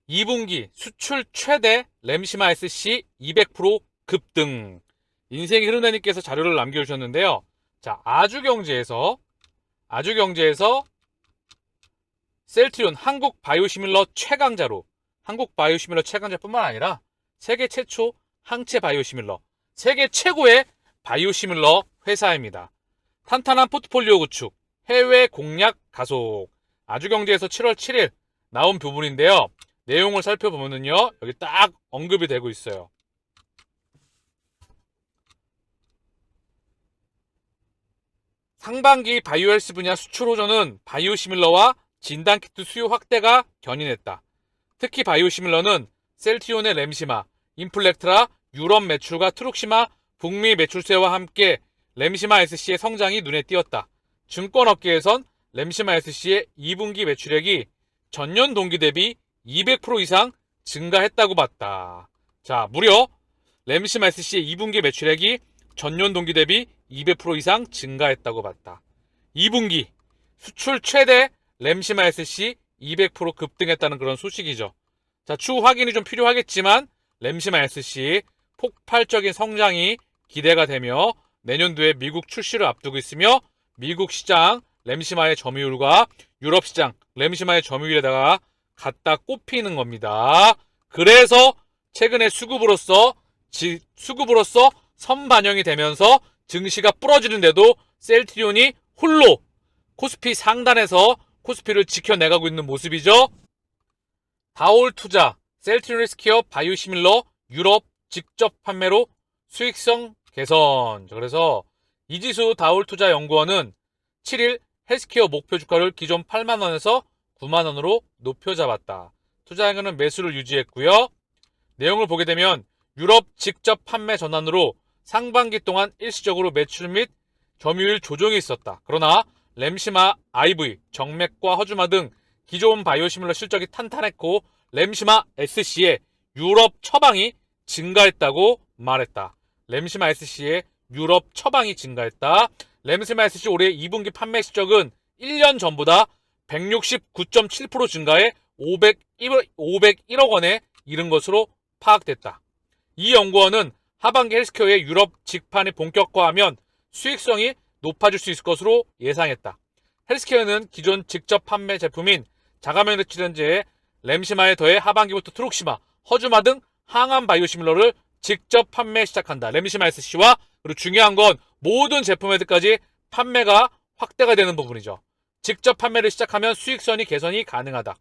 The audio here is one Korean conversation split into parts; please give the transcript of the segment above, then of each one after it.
2분기 수출 최대 램시마 SC 200% 급등. 인생이 흐른다님께서 자료를 남겨주셨는데요. 자, 아주경제에서 셀트리온 한국 바이오시밀러 최강자로, 한국 바이오시밀러 최강자뿐만 아니라 세계 최초 항체 바이오시밀러, 세계 최고의 바이오시밀러 회사입니다. 탄탄한 포트폴리오 구축, 해외 공략 가속. 아주경제에서 7월 7일 나온 부분인데요. 내용을 살펴보면요, 여기 딱 언급이 되고 있어요. 상반기 바이오헬스 분야 수출 호조는 바이오시밀러와 진단키트 수요 확대가 견인했다. 특히 바이오시밀러는 셀트리온의 램시마, 인플렉트라 유럽 매출과 트룩시마 북미 매출세와 함께 램시마 SC의 성장이 눈에 띄었다. 증권업계에선 램시마 SC의 2분기 매출액이 전년 동기 대비 200% 이상 증가했다고 봤다. 자, 무려 램시마 SC의 2분기 매출액이 전년 동기 대비 200% 이상 증가했다고 봤다. 2분기 수출 최대 램시마 SC 200% 급등했다는 그런 소식이죠. 자, 추후 확인이 좀 필요하겠지만 램시마 SC 폭발적인 성장이 기대가 되며 내년도에 미국 출시를 앞두고 있으며 미국 시장 램시마의 점유율과 유럽 시장 램시마의 점유율에다가 갖다 꼽히는 겁니다. 그래서 최근에 수급으로서 선반영이 되면서 증시가 부러지는데도 셀트리온이 홀로 코스피 상단에서 코스피를 지켜내가고 있는 모습이죠. 다올투자 셀트리온 헬스케어 바이오시밀러 유럽 직접 판매로 수익성 개선. 그래서 이지수 다올투자연구원은 7일 헬스케어 목표 주가를 기존 8만원에서 9만원으로 높여 잡았다. 투자액은 매수를 유지했고요. 내용을 보게 되면 유럽 직접 판매 전환으로 상반기 동안 일시적으로 매출 및 점유율 조정이 있었다. 그러나 램시마 IV, 정맥과 허주마 등 기존 바이오시밀러 실적이 탄탄했고 램시마 SC의 유럽 처방이 증가했다고 말했다. 램시마 SC의 유럽 처방이 증가했다. 램시마 SC 올해 2분기 판매 실적은 1년 전보다 169.7% 증가해 501억 원에 이른 것으로 파악됐다. 이 연구원은 하반기 헬스케어의 유럽 직판이 본격화하면 수익성이 높아질 수 있을 것으로 예상했다. 헬스케어는 기존 직접 판매 제품인 자가면역 치료제에 램시마에 더해 하반기부터 트룩시마, 허주마 등 항암 바이오시밀러를 직접 판매 시작한다. 램시마 SC와 그리고 중요한 건 모든 제품에까지 판매가 확대가 되는 부분이죠. 직접 판매를 시작하면 수익성이 개선이 가능하다.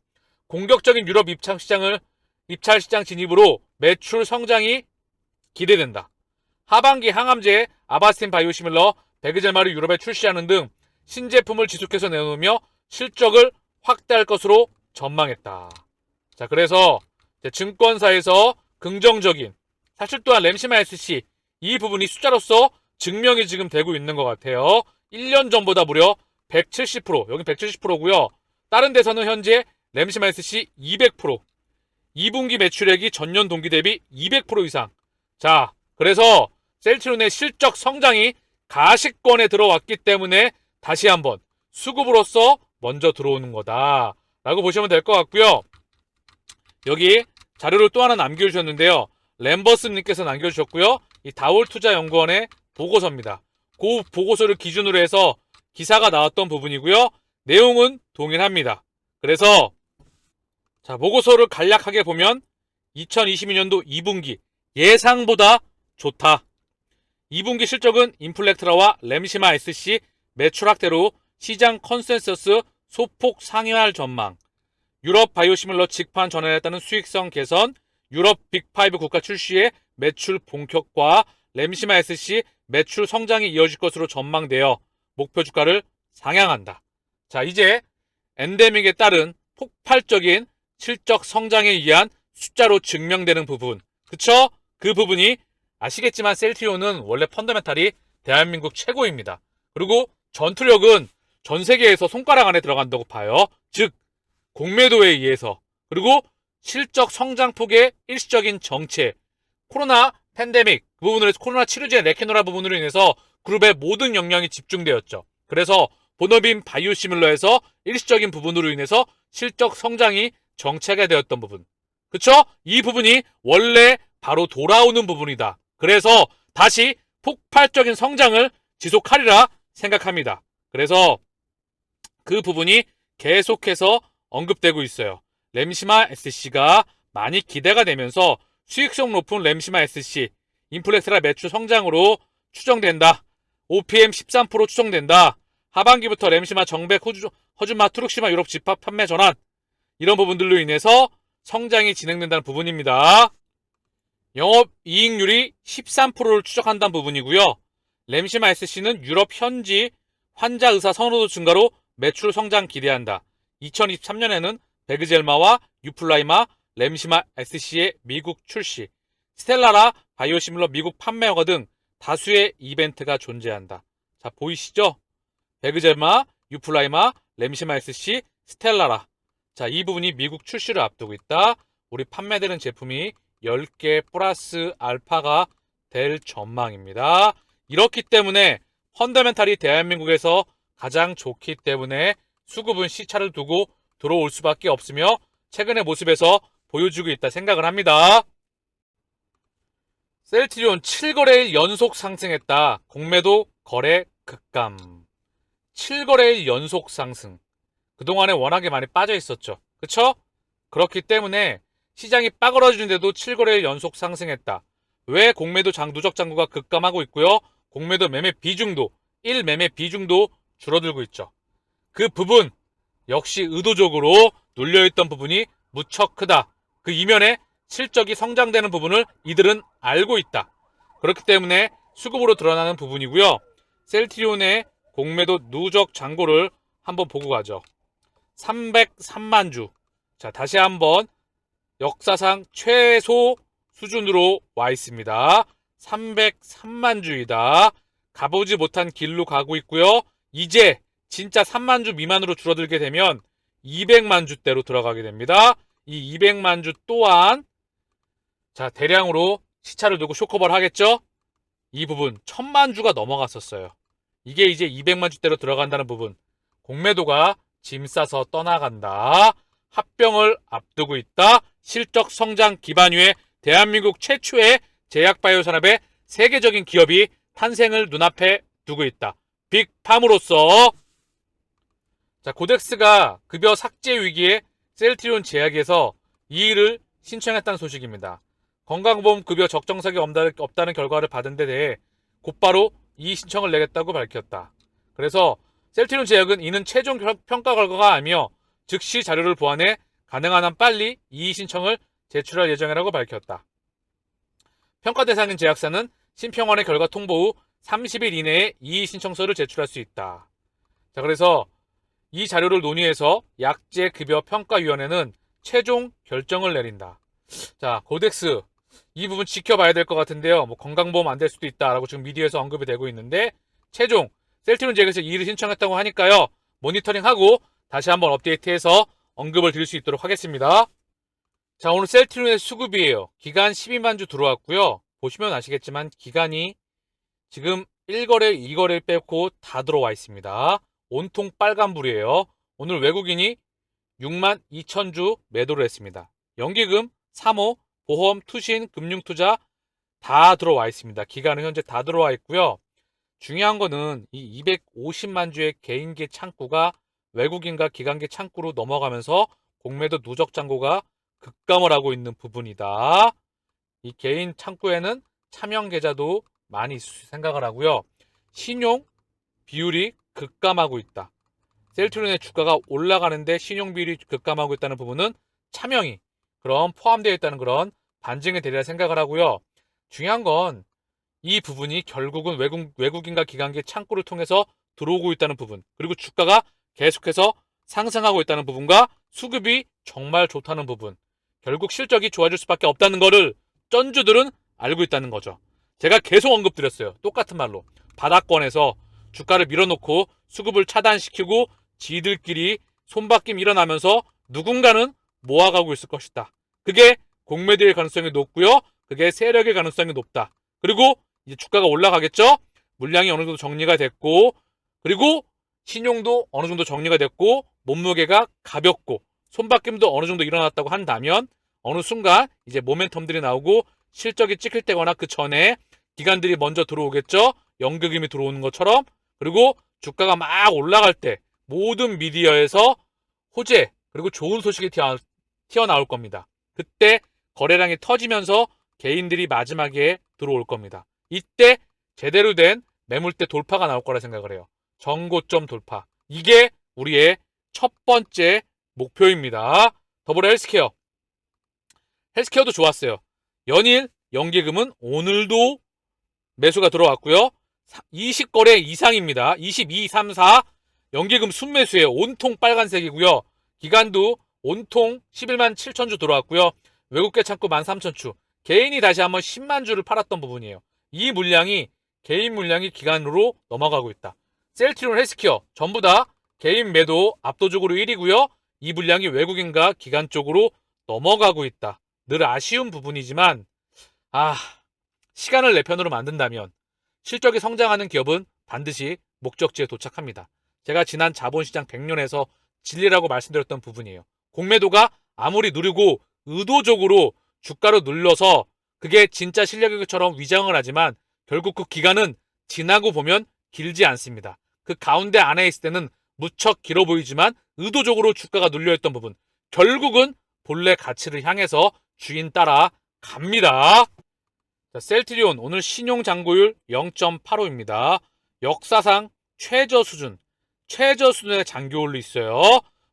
공격적인 유럽 입찰 시장 진입으로 매출 성장이 기대된다. 하반기 항암제 아바스틴 바이오시밀러 베그젤마를 유럽에 출시하는 등 신제품을 지속해서 내놓으며 실적을 확대할 것으로 전망했다. 자, 그래서 증권사에서 긍정적인, 사실 또한 램시마 SC 이 부분이 숫자로서 증명이 지금 되고 있는 것 같아요. 1년 전보다 무려 170%, 여기 170%고요. 다른 데서는 현재 램시마 SC 200%, 2분기 매출액이 전년 동기 대비 200% 이상. 자, 그래서 셀트리온의 실적 성장이 가시권에 들어왔기 때문에 다시 한번 수급으로서 먼저 들어오는 거다 라고 보시면 될 것 같고요. 여기 자료를 또 하나 남겨주셨는데요. 램버스님께서 남겨주셨고요. 이 다올투자연구원의 보고서입니다. 그 보고서를 기준으로 해서 기사가 나왔던 부분이고요. 내용은 동일합니다. 그래서 자, 보고서를 간략하게 보면 2022년도 2분기 예상보다 좋다. 2분기 실적은 인플렉트라와 램시마 SC 매출 확대로 시장 컨센서스 소폭 상회할 전망, 유럽 바이오시밀러 직판 전환에 따른 수익성 개선, 유럽 빅5 국가 출시의 매출 본격화, 램시마 SC 매출 성장이 이어질 것으로 전망되어 목표 주가를 상향한다. 자, 이제 엔데믹에 따른 폭발적인 실적 성장에 의한 숫자로 증명되는 부분, 그쵸? 그 부분이 아시겠지만 셀트리온은 원래 펀더멘탈이 대한민국 최고입니다. 그리고 전투력은 전 세계에서 손가락 안에 들어간다고 봐요. 즉 공매도에 의해서, 그리고 실적 성장폭의 일시적인 정체, 코로나 팬데믹 그 부분으로 해서 코로나 치료제 레케노라 부분으로 인해서 그룹의 모든 역량이 집중되었죠. 그래서 본업인 바이오시밀러에서 일시적인 부분으로 인해서 실적 성장이 정체가 되었던 부분, 그쵸? 이 부분이 원래 바로 돌아오는 부분이다. 그래서 다시 폭발적인 성장을 지속하리라 생각합니다. 그래서 그 부분이 계속해서 언급되고 있어요. 램시마 SC가 많이 기대가 되면서 수익성 높은 램시마 SC, 인플렉스라 매출 성장으로 추정된다. OPM 13% 추정된다. 하반기부터 램시마 정백, 허준마, 트룩시마 유럽 집합 판매 전환, 이런 부분들로 인해서 성장이 진행된다는 부분입니다. 영업이익률이 13%를 추적한다는 부분이고요. 램시마 SC는 유럽 현지 환자 의사 선호도 증가로 매출 성장 기대한다. 2023년에는 베그젤마와 유플라이마, 램시마 SC의 미국 출시, 스텔라라 바이오시밀러 미국 판매 허가 등 다수의 이벤트가 존재한다. 자, 보이시죠? 베그젤마, 유플라이마, 램시마 SC, 스텔라라. 자, 이 부분이 미국 출시를 앞두고 있다. 우리 판매되는 제품이 10개 플러스 알파가 될 전망입니다. 이렇기 때문에 펀더멘탈이 대한민국에서 가장 좋기 때문에 수급은 시차를 두고 들어올 수밖에 없으며 최근의 모습에서 보여주고 있다 생각을 합니다. 셀트리온 7거래일 연속 상승했다. 공매도 거래 급감. 7거래일 연속 상승. 그동안에 워낙에 많이 빠져 있었죠. 그쵸? 그렇기 때문에 시장이 빠그러지는데도 7거래일 연속 상승했다. 왜 공매도 누적 잔고가 급감하고 있고요. 공매도 매매 비중도 1매매 비중도 줄어들고 있죠. 그 부분 역시 의도적으로 눌려있던 부분이 무척 크다. 그 이면에 실적이 성장되는 부분을 이들은 알고 있다. 그렇기 때문에 수급으로 드러나는 부분이고요. 셀트리온의 공매도 누적 잔고를 한번 보고 가죠. 303만 주. 자, 다시 한번 역사상 최소 수준으로 와 있습니다. 303만 주이다. 가보지 못한 길로 가고 있고요. 이제 진짜 3만 주 미만으로 줄어들게 되면 200만 주대로 들어가게 됩니다. 이 200만 주 또한 자, 대량으로 시차를 두고 쇼커버를 하겠죠? 이 부분 1000만 주가 넘어갔었어요. 이게 이제 200만 주대로 들어간다는 부분. 공매도가 짐 싸서 떠나간다. 합병을 앞두고 있다. 실적 성장 기반 위에 대한민국 최초의 제약바이오 산업의 세계적인 기업이 탄생을 눈앞에 두고 있다. 빅팜으로서 자, 고덱스가 급여 삭제 위기에 셀트리온 제약에서 이의를 신청했다는 소식입니다. 건강보험 급여 적정석이 없다는 결과를 받은 데 대해 곧바로 이의 신청을 내겠다고 밝혔다. 그래서 셀트리온 제약은 이는 최종 평가 결과가 아니며 즉시 자료를 보완해 가능한 한 빨리 이의 신청을 제출할 예정이라고 밝혔다. 평가 대상인 제약사는 심평원의 결과 통보 후 30일 이내에 이의 신청서를 제출할 수 있다. 자, 그래서 이 자료를 논의해서 약제급여평가위원회는 최종 결정을 내린다. 자, 고덱스 이 부분 지켜봐야 될 것 같은데요. 뭐 건강보험 안 될 수도 있다라고 지금 미디어에서 언급이 되고 있는데 최종 셀트리온 제약에서 이의를 신청했다고 하니까요. 모니터링하고 다시 한번 업데이트해서 언급을 드릴 수 있도록 하겠습니다. 자, 오늘 셀트리온의 수급이에요. 기간 12만 주 들어왔고요. 보시면 아시겠지만 기간이 지금 1거래, 2거래를 빼고 다 들어와 있습니다. 온통 빨간불이에요. 오늘 외국인이 6만 2천 주 매도를 했습니다. 연기금, 사모, 보험, 투신, 금융투자 다 들어와 있습니다. 기간은 현재 다 들어와 있고요. 중요한 거는 이 250만 주의 개인계 창구가 외국인과 기관계 창구로 넘어가면서 공매도 누적 잔고가 급감을 하고 있는 부분이다. 이 개인 창구에는 차명 계좌도 많이 생각을 하고요. 신용 비율이 급감하고 있다. 셀트리온의 주가가 올라가는데 신용 비율이 급감하고 있다는 부분은 차명이 그럼 포함되어 있다는 그런 반증이 되리라 생각을 하고요. 중요한 건 이 부분이 결국은 외국인과 기관계 창구를 통해서 들어오고 있다는 부분, 그리고 주가가 계속해서 상승하고 있다는 부분과 수급이 정말 좋다는 부분, 결국 실적이 좋아질 수밖에 없다는 거를 쩐주들은 알고 있다는 거죠. 제가 계속 언급드렸어요. 똑같은 말로 바닥권에서 주가를 밀어놓고 수급을 차단시키고 지들끼리 손바뀜 일어나면서 누군가는 모아가고 있을 것이다. 그게 공매도의 가능성이 높고요. 그게 세력의 가능성이 높다. 그리고 이제 주가가 올라가겠죠. 물량이 어느 정도 정리가 됐고, 그리고 신용도 어느 정도 정리가 됐고, 몸무게가 가볍고 손바뀜도 어느 정도 일어났다고 한다면 어느 순간 이제 모멘텀들이 나오고 실적이 찍힐 때거나 그 전에 기관들이 먼저 들어오겠죠. 연기금이 들어오는 것처럼. 그리고 주가가 막 올라갈 때 모든 미디어에서 호재 그리고 좋은 소식이 튀어나올 겁니다. 그때 거래량이 터지면서 개인들이 마지막에 들어올 겁니다. 이때 제대로 된 매물대 돌파가 나올 거라 생각을 해요. 전고점 돌파. 이게 우리의 첫 번째 목표입니다. 더불어 헬스케어. 헬스케어도 좋았어요. 연일 연기금은 오늘도 매수가 들어왔고요. 20거래 이상입니다. 22, 3, 4 연기금 순매수예요. 온통 빨간색이고요. 기간도 온통 11만 7천 주 들어왔고요. 외국계 창구 13,000주. 개인이 다시 한번 10만 주를 팔았던 부분이에요. 이 물량이 개인 물량이 기간으로 넘어가고 있다. 셀트리온 헬스케어 전부 다 개인 매도 압도적으로 1위고요. 이 물량이 외국인과 기관 쪽으로 넘어가고 있다. 늘 아쉬운 부분이지만 시간을 내 편으로 만든다면 실적이 성장하는 기업은 반드시 목적지에 도착합니다. 제가 지난 자본시장 100년에서 진리라고 말씀드렸던 부분이에요. 공매도가 아무리 누르고 의도적으로 주가로 눌러서 그게 진짜 실력인 것처럼 위장을 하지만 결국 그 기간은 지나고 보면 길지 않습니다. 그 가운데 안에 있을 때는 무척 길어 보이지만 의도적으로 주가가 눌려있던 부분 결국은 본래 가치를 향해서 주인 따라 갑니다. 자, 셀트리온 오늘 신용 잔고율 0.85입니다. 역사상 최저 수준의 잔고율로 있어요.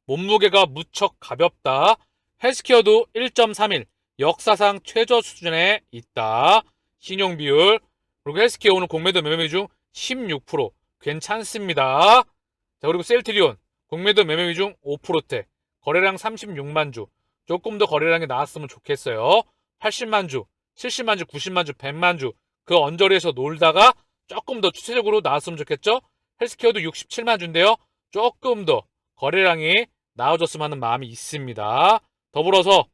몸무게가 무척 가볍다. 헬스케어도 1.31 역사상 최저 수준에 있다. 신용 비율. 그리고 헬스케어 오늘 공매도 매매 중 16% 괜찮습니다. 자, 그리고 셀트리온 공매도 매매 비중 5%대 거래량 36만 주. 조금 더 거래량이 나왔으면 좋겠어요. 80만 주, 70만 주, 90만 주, 100만 주 그 언저리에서 놀다가 조금 더 추세적으로 나왔으면 좋겠죠. 헬스케어도 67만 주인데요. 조금 더 거래량이 나아졌으면 하는 마음이 있습니다. 더불어서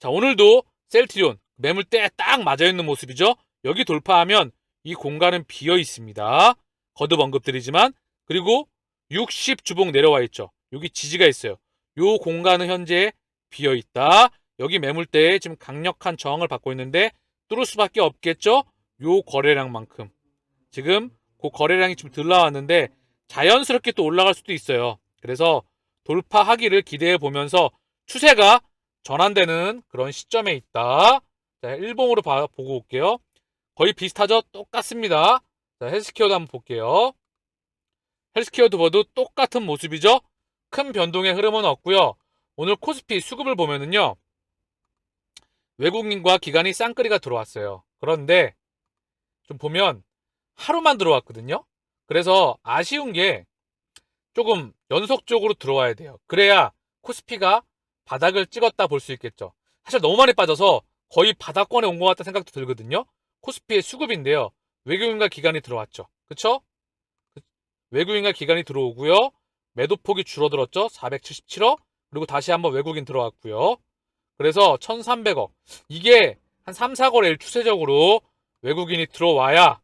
자, 오늘도 셀트리온 매물대에 딱 맞아있는 모습이죠. 여기 돌파하면 이 공간은 비어 있습니다. 거듭 언급드리지만 그리고 60 주봉 내려와 있죠. 여기 지지가 있어요. 요 공간은 현재 비어 있다. 여기 매물대에 지금 강력한 저항을 받고 있는데 뚫을 수밖에 없겠죠. 요 거래량만큼 지금 그 거래량이 좀 덜 나왔는데 자연스럽게 또 올라갈 수도 있어요. 그래서 돌파하기를 기대해 보면서 추세가 전환되는 그런 시점에 있다. 자, 일봉으로 보고 올게요. 거의 비슷하죠? 똑같습니다. 자, 헬스케어도 한번 볼게요. 헬스케어도 봐도 똑같은 모습이죠? 큰 변동의 흐름은 없고요. 오늘 코스피 수급을 보면은요. 외국인과 기관이 쌍끌이가 들어왔어요. 그런데 좀 보면 하루만 들어왔거든요. 그래서 아쉬운 게 조금 연속적으로 들어와야 돼요. 그래야 코스피가 바닥을 찍었다 볼 수 있겠죠. 사실 너무 많이 빠져서 거의 바닥권에 온 것 같다는 생각도 들거든요. 코스피의 수급인데요. 외국인과 기관이 들어왔죠. 그쵸? 외국인과 기관이 들어오고요. 매도폭이 줄어들었죠. 477억. 그리고 다시 한번 외국인 들어왔고요. 그래서 1300억. 이게 한 3, 4거래일 추세적으로 외국인이 들어와야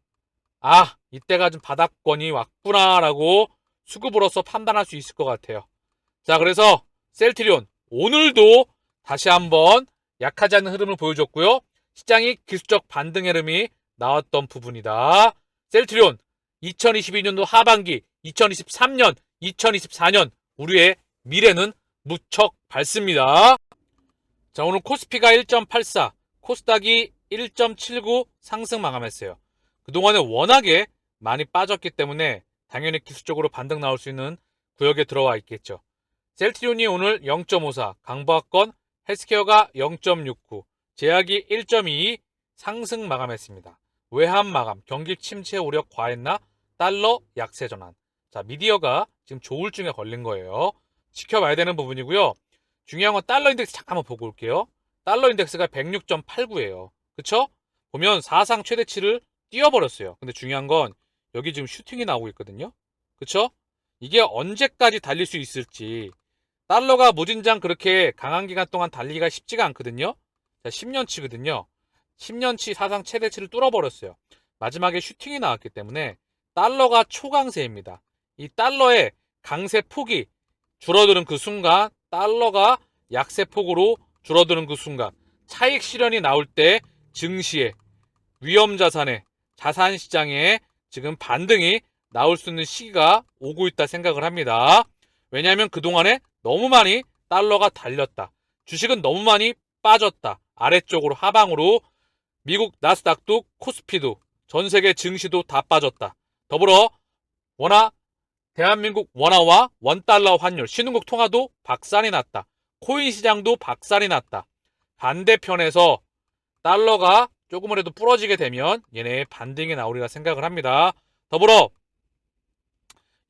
이때가 좀 바닥권이 왔구나라고 수급으로서 판단할 수 있을 것 같아요. 자, 그래서 셀트리온 오늘도 다시 한번 약하지 않은 흐름을 보여줬고요. 시장이 기술적 반등 흐름이 나왔던 부분이다. 셀트리온 2022년도 하반기, 2023년, 2024년 우리의 미래는 무척 밝습니다. 자, 오늘 코스피가 1.84, 코스닥이 1.79 상승 마감했어요. 그동안에 워낙에 많이 빠졌기 때문에 당연히 기술적으로 반등 나올 수 있는 구역에 들어와 있겠죠. 셀트리온이 오늘 0.54, 강보합권, 헬스케어가 0.69, 제약이 1.22 상승 마감했습니다. 외환 마감, 경기 침체 우려 과했나? 달러 약세 전환. 자, 미디어가 지금 조울증에 걸린 거예요. 지켜봐야 되는 부분이고요. 중요한 건 달러 인덱스 잠깐 한번 보고 올게요. 달러 인덱스가 106.89예요. 그쵸? 보면 사상 최대치를 뛰어버렸어요. 근데 중요한 건 여기 지금 슈팅이 나오고 있거든요. 그쵸? 이게 언제까지 달릴 수 있을지. 달러가 무진장 그렇게 강한 기간 동안 달리기가 쉽지가 않거든요. 자, 10년치거든요. 10년치 사상 최대치를 뚫어버렸어요. 마지막에 슈팅이 나왔기 때문에 달러가 초강세입니다. 이 달러의 강세 폭이 줄어드는 그 순간 달러가 약세 폭으로 줄어드는 그 순간 차익 실현이 나올 때 증시에 위험자산의 자산시장에 지금 반등이 나올 수 있는 시기가 오고 있다 생각을 합니다. 왜냐하면 그동안에 너무 많이 달러가 달렸다. 주식은 너무 많이 빠졌다. 아래쪽으로 하방으로 미국 나스닥도 코스피도 전 세계 증시도 다 빠졌다. 더불어 대한민국 원화와 원달러 환율, 신흥국 통화도 박살이 났다. 코인 시장도 박살이 났다. 반대편에서 달러가 조금이라도 부러지게 되면 얘네의 반등이 나오리라 생각을 합니다. 더불어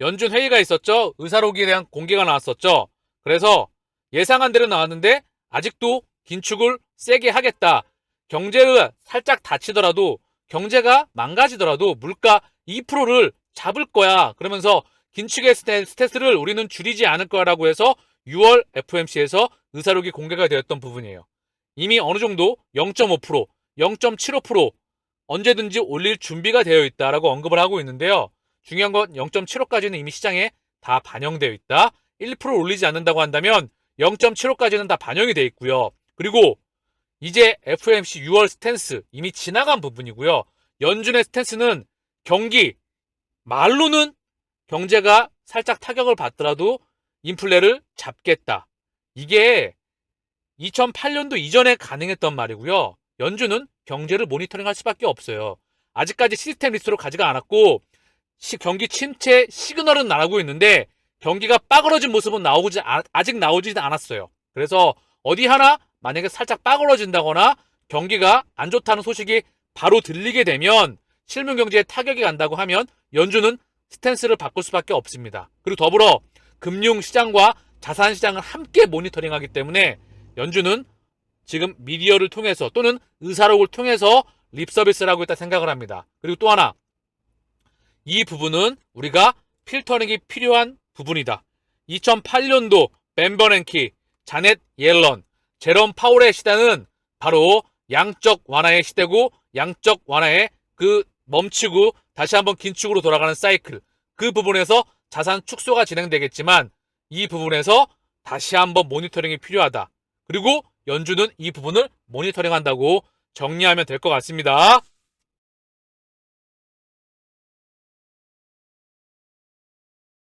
연준 회의가 있었죠. 의사록에 대한 공개가 나왔었죠. 그래서 예상한 대로 나왔는데 아직도 긴축을 세게 하겠다. 경제가 살짝 다치더라도 경제가 망가지더라도 물가 2%를 잡을 거야. 그러면서 긴축의 스탠스를 우리는 줄이지 않을 거라고 해서 6월 FOMC에서 의사록이 공개가 되었던 부분이에요. 이미 어느 정도 0.5%, 0.75% 언제든지 올릴 준비가 되어 있다라고 언급을 하고 있는데요. 중요한 건 0.75까지는 이미 시장에 다 반영되어 있다. 1% 올리지 않는다고 한다면 0.75까지는 다 반영이 되어 있고요. 그리고 이제 FOMC 6월 스탠스 이미 지나간 부분이고요. 연준의 스탠스는 말로는 경제가 살짝 타격을 받더라도 인플레를 잡겠다. 이게 2008년도 이전에 가능했던 말이고요. 연준은 경제를 모니터링할 수밖에 없어요. 아직까지 시스템 리스크로 가지가 않았고 경기 침체 시그널은 나오고 있는데 경기가 빠그러진 모습은 아직 나오지 않았어요. 그래서 어디 하나 만약에 살짝 빠그러진다거나 경기가 안 좋다는 소식이 바로 들리게 되면 실물 경제에 타격이 간다고 하면 연준은 스탠스를 바꿀 수밖에 없습니다. 그리고 더불어 금융시장과 자산시장을 함께 모니터링하기 때문에 연준은 지금 미디어를 통해서 또는 의사록을 통해서 립서비스를 하고 있다 생각을 합니다. 그리고 또 하나, 이 부분은 우리가 필터링이 필요한 부분이다. 2008년도 벤 버냉키, 자넷 옐런, 제롬 파월의 시대는 바로 양적 완화의 시대고 양적 완화의 멈추고 다시 한번 긴축으로 돌아가는 사이클, 그 부분에서 자산 축소가 진행되겠지만 이 부분에서 다시 한번 모니터링이 필요하다. 그리고 연준은 이 부분을 모니터링한다고 정리하면 될 것 같습니다.